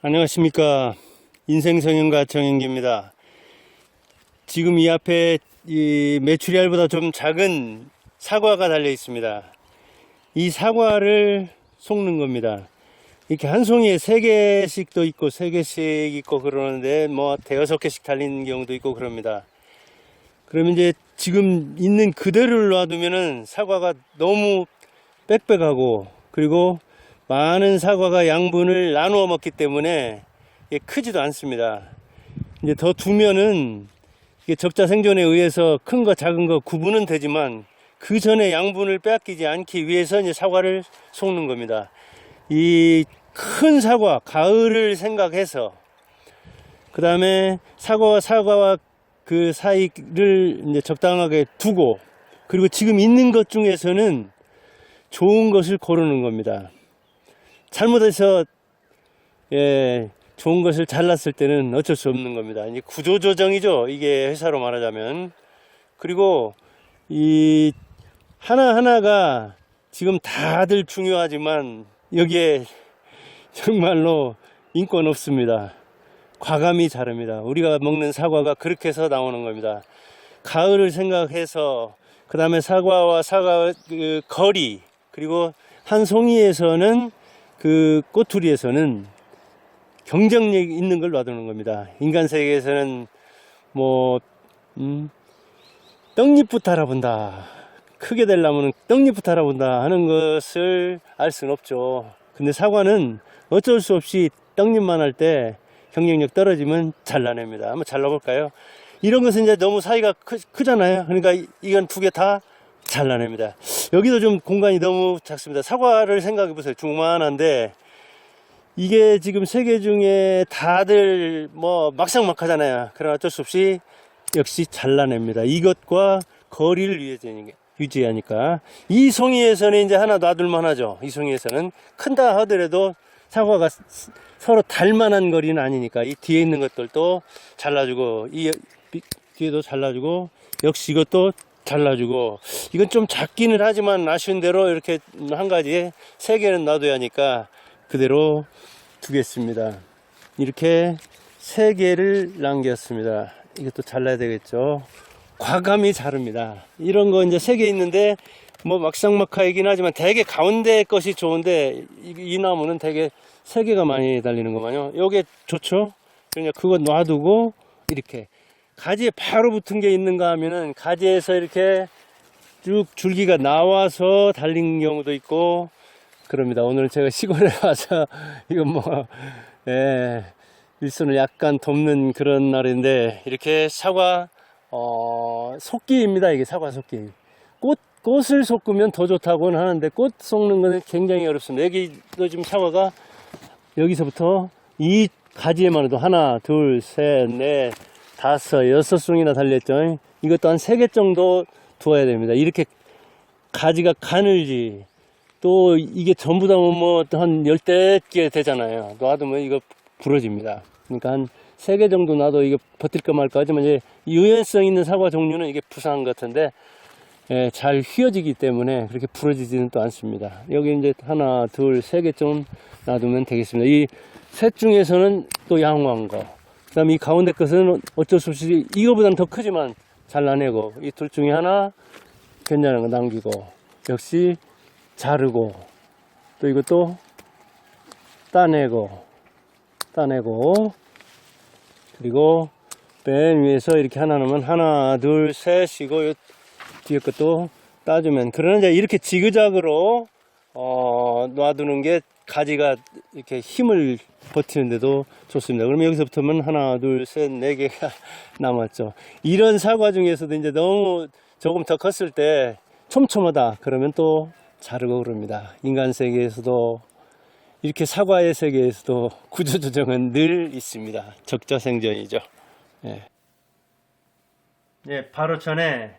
안녕하십니까. 인생성형가 정영기입니다. 지금 이 앞에 이 메추리알보다 좀 작은 사과가 달려 있습니다. 이 사과를 솎는 겁니다. 이렇게 한 송이에 3개씩도 있고 3개씩 있고 그러는데 뭐 대여섯 개씩 달린 경우도 있고 그럽니다. 그러면 이제 지금 있는 그대로를 놔두면은 사과가 너무 빽빽하고, 그리고 많은 사과가 양분을 나누어 먹기 때문에 이게 크지도 않습니다. 이제 더 두면은 이게 적자 생존에 의해서 큰 거 작은 거 구분은 되지만 그 전에 양분을 빼앗기지 않기 위해서 이제 사과를 솎는 겁니다. 이 큰 사과, 가을을 생각해서, 그 다음에 사과와 그 사이를 이제 적당하게 두고, 그리고 지금 있는 것 중에서는 좋은 것을 고르는 겁니다. 잘못해서 좋은 것을 잘랐을 때는 어쩔 수 없는 겁니다. 이제 구조조정이죠, 이게 회사로 말하자면. 그리고 이 하나하나가 지금 다들 중요하지만 여기에 정말로 인권 없습니다. 과감히 자릅니다. 우리가 먹는 사과가 그렇게 해서 나오는 겁니다. 가을을 생각해서, 그 다음에 사과와 사과 그 거리, 그리고 한 송이에서는 그 꼬투리에서는 경쟁력 있는 걸 놔두는 겁니다. 인간 세계에서는 뭐 떡잎부터 알아본다, 크게 되려면 떡잎부터 알아본다 하는 것을 알 수는 없죠. 근데 사과는 어쩔 수 없이 떡잎만 할 때 경쟁력 떨어지면 잘라냅니다. 한번 잘라볼까요? 이런 것은 이제 너무 사이가 크잖아요. 그러니까 이건 2개 다 잘라냅니다. 여기도 좀 공간이 너무 작습니다. 사과를 생각해 보세요. 조그만한데 이게 지금 3개 중에 다들 뭐 막상막하잖아요. 그러나 어쩔 수 없이 역시 잘라냅니다. 이것과 거리를 유지하니까. 이 송이에서는 이제 하나 놔둘만 하죠. 이 송이에서는 큰다 하더라도 사과가 서로 닮만한 거리는 아니니까 이 뒤에 있는 것들도 잘라주고, 이 뒤에도 잘라주고, 역시 이것도 잘라주고. 이건 좀 작기는 하지만 아쉬운 대로 이렇게 한 가지에 3개는 놔둬야 하니까 그대로 두겠습니다. 이렇게 3개를 남겼습니다. 이것도 잘라야 되겠죠. 과감히 자릅니다. 이런 거 이제 3개 있는데 뭐 막상막하이긴 하지만 대개 가운데 것이 좋은데 이 나무는 대개 3개가 많이 달리는 거만요. 요게 좋죠. 그러니까 그거 놔두고 이렇게 가지에 바로 붙은 게 있는가 하면은 가지에서 이렇게 쭉 줄기가 나와서 달린 경우도 있고 그럽니다. 오늘은 제가 시골에 와서 이건 뭐 일손을 약간 돕는 그런 날인데, 이렇게 사과 속기입니다. 이게 사과 속기. 꽃을 솎으면 더 좋다고는 하는데 꽃 솎는 것은 굉장히 어렵습니다. 여기도 지금 사과가 여기서부터 이 가지에만 해도 하나, 둘, 셋, 넷, 5, 6송이나 달렸죠. 이것도 한 3개 정도 두어야 됩니다. 이렇게 가지가 가늘지, 또 이게 전부 다 뭐 한 10개 되잖아요. 놔두면 이거 부러집니다. 그러니까 한 3개 정도 놔도 이거 버틸까 말까 하지만 이제 유연성 있는 사과 종류는 이게 부상한 것 같은데 잘 휘어지기 때문에 그렇게 부러지지는 또 않습니다. 여기 이제 하나, 둘, 3개 좀 놔두면 되겠습니다. 이 셋 중에서는 또 양호한 거, 그 다음에 이 가운데 것은 어쩔 수 없이 이거보다는 더 크지만 잘라내고, 이 둘 중에 하나 괜찮은 거 남기고, 역시 자르고, 또 이것도 따내고, 그리고 맨 위에서 이렇게 하나 놓으면 하나, 둘, 셋이고, 뒤에 것도 따주면. 그러나 이제 이렇게 지그작으로 놔두는 게 가지가 이렇게 힘을 버티는데도 좋습니다. 그러면 여기서부터는 하나, 둘, 셋, 4개가 남았죠. 이런 사과 중에서도 이제 너무 조금 더 컸을 때 촘촘하다 그러면 또 자르고 그럽니다. 인간 세계에서도 이렇게 사과의 세계에서도 구조조정은 늘 있습니다. 적자생존이죠. 바로 전에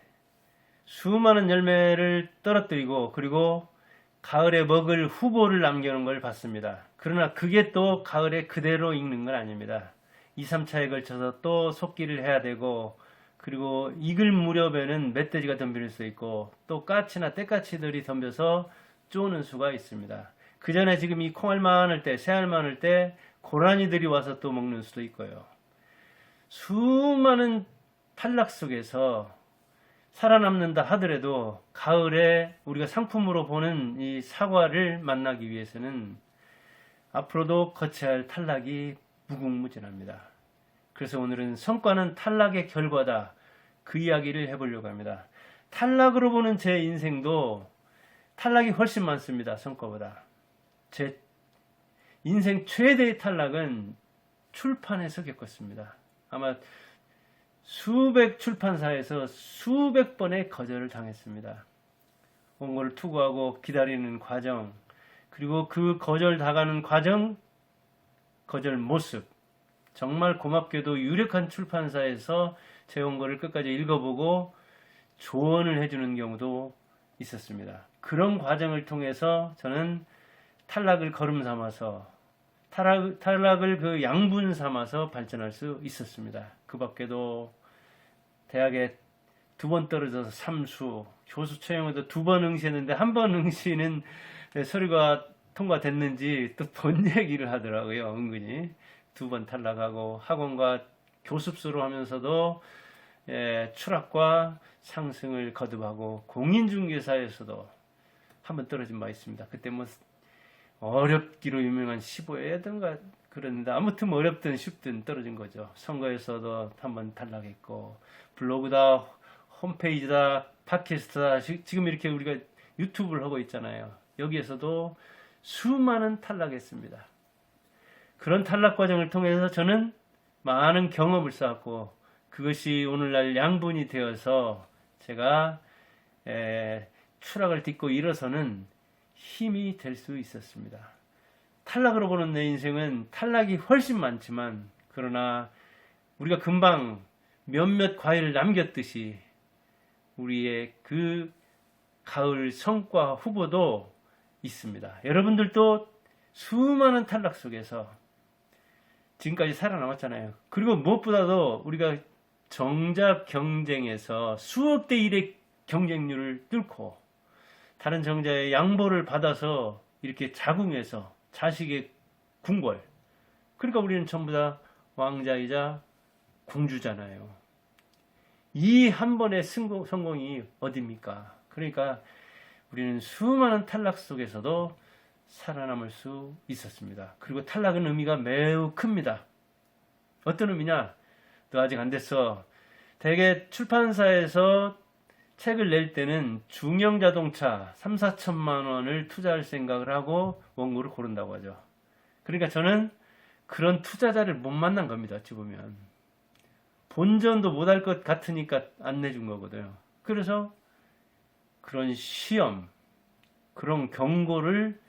수많은 열매를 떨어뜨리고, 그리고 가을에 먹을 후보를 남겨놓은 걸 봤습니다. 그러나 그게 또 가을에 그대로 익는 건 아닙니다. 2, 3차에 걸쳐서 또 속기를 해야 되고, 그리고 익을 무렵에는 멧돼지가 덤빌 수 있고, 또 까치나 떼까치들이 덤벼서 쪼는 수가 있습니다. 그 전에 지금 이 콩알 많을 때, 새알 많을 때 고라니들이 와서 또 먹는 수도 있고요. 수많은 탈락 속에서 살아남는다 하더라도 가을에 우리가 상품으로 보는 이 사과를 만나기 위해서는 앞으로도 거쳐야 할 탈락이 무궁무진합니다. 그래서 오늘은 성과는 탈락의 결과다. 그 이야기를 해보려고 합니다. 탈락으로 보는 제 인생도 탈락이 훨씬 많습니다. 성과보다. 제 인생 최대의 탈락은 출판에서 겪었습니다. 아마 수백 출판사에서 수백 번의 거절을 당했습니다. 원고를 투고하고 기다리는 과정, 그리고 그 거절 당하는 과정, 거절 모습, 정말 고맙게도 유력한 출판사에서 제 원고를 끝까지 읽어보고 조언을 해주는 경우도 있었습니다. 그런 과정을 통해서 저는 탈락을 걸음 삼아서 탈락을 그 양분 삼아서 발전할 수 있었습니다. 그 밖에도 대학에 2번 떨어져서 삼수, 교수 채용에도 2번 응시했는데 한 번 응시는 서류가 통과됐는지 또 본 얘기를 하더라고요. 은근히 2번 탈락하고 학원과 교습수로 하면서도 추락과 상승을 거듭하고 공인중개사에서도 한 번 떨어진 바 있습니다. 그때 뭐 어렵기로 유명한 15회든가 그랬는데 아무튼 뭐 어렵든 쉽든 떨어진 거죠. 선거에서도 한번 탈락했고 블로그다 홈페이지다 팟캐스트다 지금 이렇게 우리가 유튜브를 하고 있잖아요. 여기에서도 수많은 탈락했습니다. 그런 탈락 과정을 통해서 저는 많은 경험을 쌓았고 그것이 오늘날 양분이 되어서 제가 추락을 딛고 일어서는 힘이 될 수 있었습니다. 탈락으로 보는 내 인생은 탈락이 훨씬 많지만 그러나 우리가 금방 몇몇 과일을 남겼듯이 우리의 그 가을 성과 후보도 있습니다. 여러분들도 수많은 탈락 속에서 지금까지 살아남았잖아요. 그리고 무엇보다도 우리가 정작 경쟁에서 수억 대 1의 경쟁률을 뚫고 다른 정자의 양보를 받아서 이렇게 자궁해서 자식의 궁궐. 그러니까 우리는 전부 다 왕자이자 공주잖아요. 이 한 번의 성공이 어딥니까? 그러니까 우리는 수많은 탈락 속에서도 살아남을 수 있었습니다. 그리고 탈락은 의미가 매우 큽니다. 어떤 의미냐? 너 아직 안 됐어. 대개 출판사에서 책을 낼 때는 중형자동차 3, 4천만 원을 투자할 생각을 하고 원고를 고른다고 하죠. 그러니까 저는 그런 투자자를 못 만난 겁니다. 어찌 보면. 본전도 못할 것 같으니까 안 내준 거거든요. 그래서 그런 시험, 그런 경고를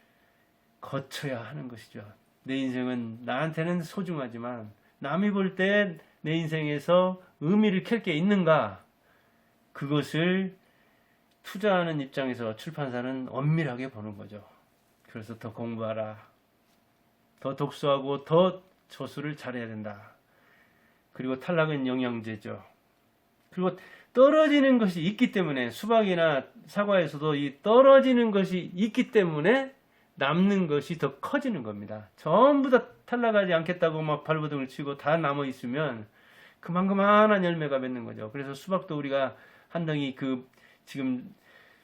거쳐야 하는 것이죠. 내 인생은 나한테는 소중하지만 남이 볼 때 내 인생에서 의미를 켤 게 있는가? 그것을 투자하는 입장에서 출판사는 엄밀하게 보는 거죠. 그래서 더 공부하라. 더 독서하고 더 저술을 잘해야 된다. 그리고 탈락은 영양제죠. 그리고 떨어지는 것이 있기 때문에 수박이나 사과에서도 이 떨어지는 것이 있기 때문에 남는 것이 더 커지는 겁니다. 전부 다 탈락하지 않겠다고 막 발버둥을 치고 다 남아 있으면 그만한 열매가 맺는 거죠. 그래서 수박도 우리가 한 덩이 지금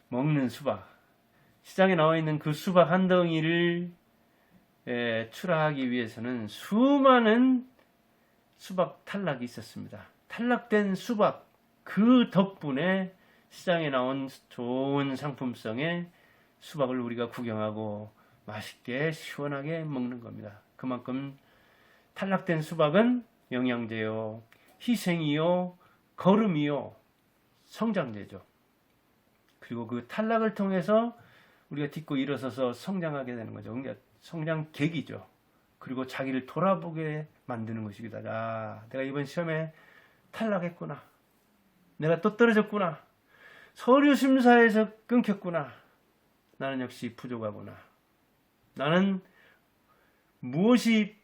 먹는 수박, 시장에 나와 있는 그 수박 한 덩이를 출하하기 위해서는 수많은 수박 탈락이 있었습니다. 탈락된 수박, 그 덕분에 시장에 나온 좋은 상품성의 수박을 우리가 구경하고 맛있게 시원하게 먹는 겁니다. 그만큼 탈락된 수박은 영양제요, 희생이요, 걸음이요, 성장제죠. 그리고 그 탈락을 통해서 우리가 딛고 일어서서 성장하게 되는 거죠. 그러니까 성장 계기죠. 그리고 자기를 돌아보게 만드는 것이기도 하다. 아, 내가 이번 시험에 탈락했구나. 내가 또 떨어졌구나. 서류 심사에서 끊겼구나. 나는 역시 부족하구나. 나는 무엇이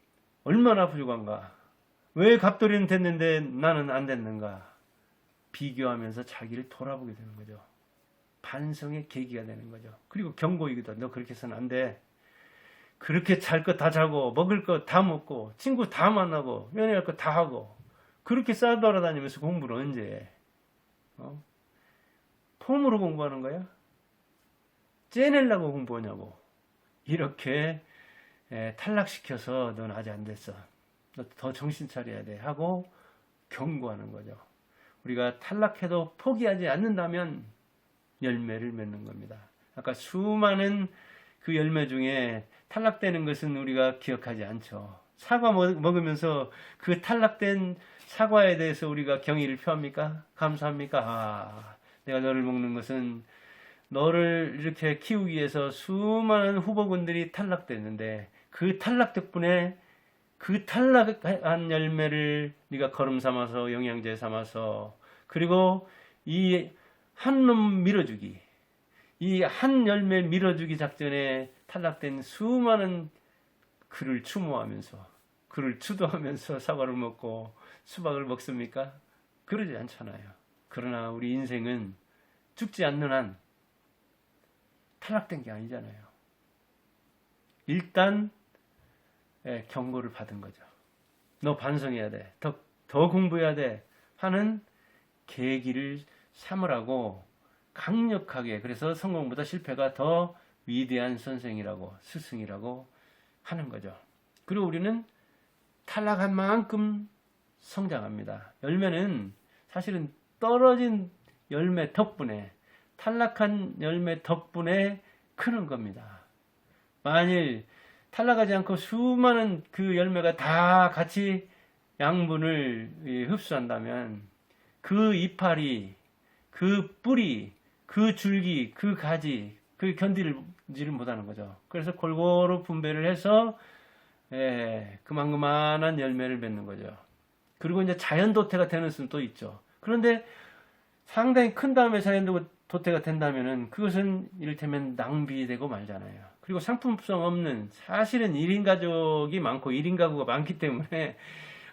얼마나 부족한가? 왜 갑돌이는 됐는데 나는 안 됐는가? 비교하면서 자기를 돌아보게 되는 거죠. 반성의 계기가 되는 거죠. 그리고 경고이기도. 너 그렇게 해서는 안 돼. 그렇게 잘 거 다 자고 먹을 거 다 먹고 친구 다 만나고 연애할 거 다 하고 그렇게 싸돌아다니면서 공부를 언제 해? 폼으로 공부하는 거야? 째내려고 공부하냐고. 이렇게 탈락시켜서 넌 아직 안 됐어. 너 더 정신 차려야 돼 하고 경고하는 거죠. 우리가 탈락해도 포기하지 않는다면 열매를 맺는 겁니다. 아까 수많은 그 열매 중에 탈락되는 것은 우리가 기억하지 않죠. 사과 먹으면서 그 탈락된 사과에 대해서 우리가 경의를 표합니까? 감사합니까? 아, 내가 너를 먹는 것은 너를 이렇게 키우기 위해서 수많은 후보군들이 탈락됐는데 그 탈락 덕분에 그 탈락한 열매를 네가 거름 삼아서 영양제 삼아서 그리고 이 한 놈 밀어주기 이 한 열매 밀어주기 작전에 탈락된 수많은 그를 추모하면서 그를 추도하면서 사과를 먹고 수박을 먹습니까? 그러지 않잖아요. 그러나 우리 인생은 죽지 않는 한 탈락된 게 아니잖아요. 일단 경고를 받은 거죠. 너 반성해야 돼. 더 공부해야 돼. 하는 계기를 삼으라고 강력하게 그래서 성공보다 실패가 더 위대한 선생이라고 스승이라고 하는 거죠. 그리고 우리는 탈락한 만큼 성장합니다. 열매는 사실은 떨어진 열매 덕분에 탈락한 열매 덕분에 크는 겁니다. 만일 탈락하지 않고 수많은 그 열매가 다 같이 양분을 흡수한다면 그 이파리, 그 뿌리, 그 줄기, 그 가지, 그 견디지를 못하는 거죠. 그래서 골고루 분배를 해서 그만한 열매를 맺는 거죠. 그리고 이제 자연 도태가 되는 수는 또 있죠. 그런데 상당히 큰 다음에 자연 도태가 된다면은 그것은 이를테면 낭비되고 말잖아요. 그리고 상품성 없는 사실은 1인 가족이 많고 1인 가구가 많기 때문에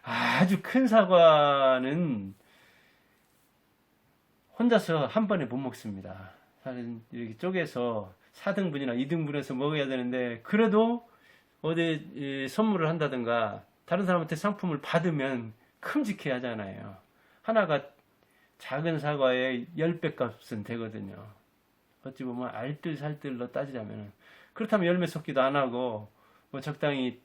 아주 큰 사과는 혼자서 한 번에 못 먹습니다. 사실 이렇게 쪼개서 4등분이나 2등분해서 먹어야 되는데 그래도 어디 선물을 한다든가 다른 사람한테 상품을 받으면 큼직해 하잖아요. 하나가 작은 사과의 10배 값은 되거든요. 어찌 보면 알뜰살뜰로 따지자면 그렇다면 열매 섞기도 안 하고 뭐 적당히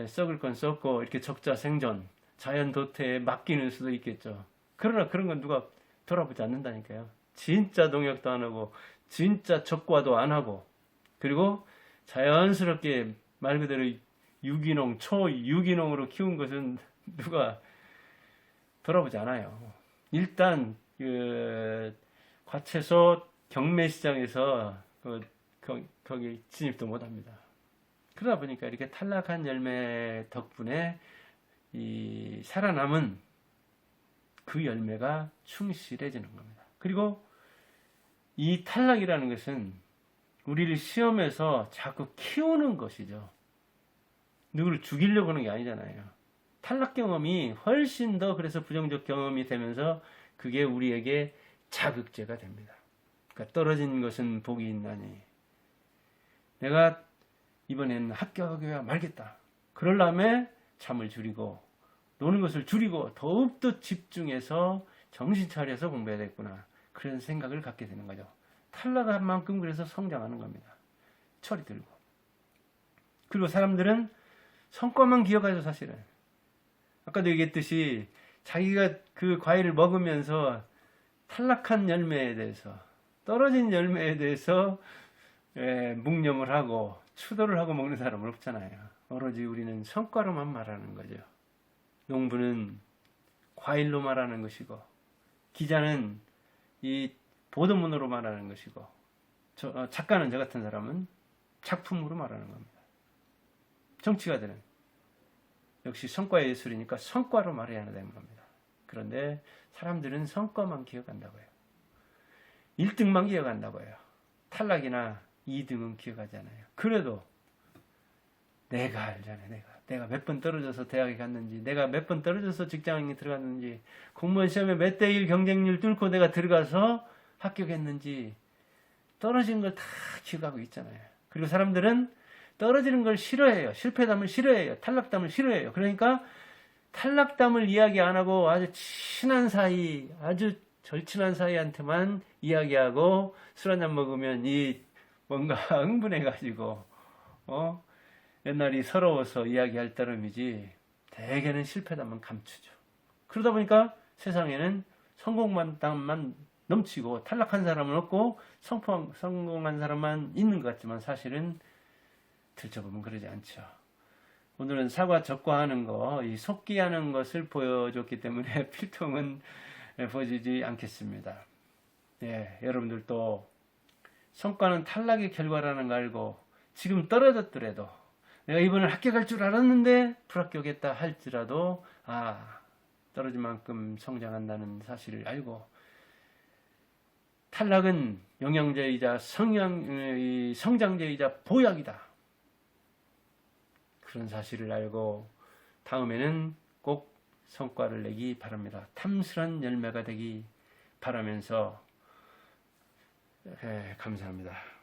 썩을 건 썩고 이렇게 적자 생존 자연 도태에 맡기는 수도 있겠죠. 그러나 그런 건 누가 돌아보지 않는다니까요. 진짜 농약도 안 하고 진짜 적과도 안 하고 그리고 자연스럽게 말 그대로 유기농 초유기농으로 키운 것은 누가 돌아보지 않아요. 일단 그 과채소 경매시장에서 거기 진입도 못합니다. 그러다 보니까 이렇게 탈락한 열매 덕분에 이 살아남은 그 열매가 충실해지는 겁니다. 그리고 이 탈락이라는 것은 우리를 시험에서 자꾸 키우는 것이죠. 누구를 죽이려고 하는 게 아니잖아요. 탈락 경험이 훨씬 더 그래서 부정적 경험이 되면서 그게 우리에게 자극제가 됩니다. 그러니까 떨어진 것은 복이 있나니 내가 이번에는 합격해야 말겠다. 그러려면 잠을 줄이고 노는 것을 줄이고 더욱더 집중해서 정신 차려서 공부해야 되겠구나. 그런 생각을 갖게 되는 거죠. 탈락한 만큼 그래서 성장하는 겁니다. 철이 들고. 그리고 사람들은 성과만 기억하죠, 사실은. 아까도 얘기했듯이 자기가 그 과일을 먹으면서 탈락한 열매에 대해서 떨어진 열매에 대해서 묵념을 하고 추도를 하고 먹는 사람은 없잖아요. 오로지 우리는 성과로만 말하는 거죠. 농부는 과일로 말하는 것이고 기자는 이 보도문으로 말하는 것이고 작가는 저 같은 사람은 작품으로 말하는 겁니다. 정치가들은 역시 성과의 예술이니까 성과로 말해야 되는 겁니다. 그런데 사람들은 성과만 기억한다고요. 1등만 기억한다고요. 탈락이나 2등은 기억하지 않아요. 그래도 내가 알잖아요. 내가 몇 번 떨어져서 대학에 갔는지, 내가 몇 번 떨어져서 직장에 들어갔는지, 공무원 시험에 몇 대 1 경쟁률 뚫고 내가 들어가서 합격했는지 떨어진 걸 다 기억하고 있잖아요. 그리고 사람들은 떨어지는 걸 싫어해요. 실패담을 싫어해요. 탈락담을 싫어해요. 그러니까 탈락담을 이야기 안 하고 아주 친한 사이, 아주 절친한 사이한테만 이야기하고 술 한잔 먹으면 이 뭔가 흥분해가지고 옛날이 서러워서 이야기할 따름이지 대개는 실패담만 감추죠. 그러다 보니까 세상에는 성공담만 넘치고 탈락한 사람은 없고 성공한 사람만 있는 것 같지만 사실은 들춰보면 그러지 않죠. 오늘은 사과 적과하는 거, 이 속기하는 것을 보여줬기 때문에 필통은 보여주지 않겠습니다. 예, 여러분들도 성과는 탈락의 결과라는 거 알고 지금 떨어졌더라도 내가 이번에 합격할 줄 알았는데 불합격했다 할지라도 떨어진 만큼 성장한다는 사실을 알고 탈락은 영양제이자 성장제이자 보약이다. 그런 사실을 알고 다음에는 꼭 성과를 내기 바랍니다. 탐스런 열매가 되기 바라면서 감사합니다.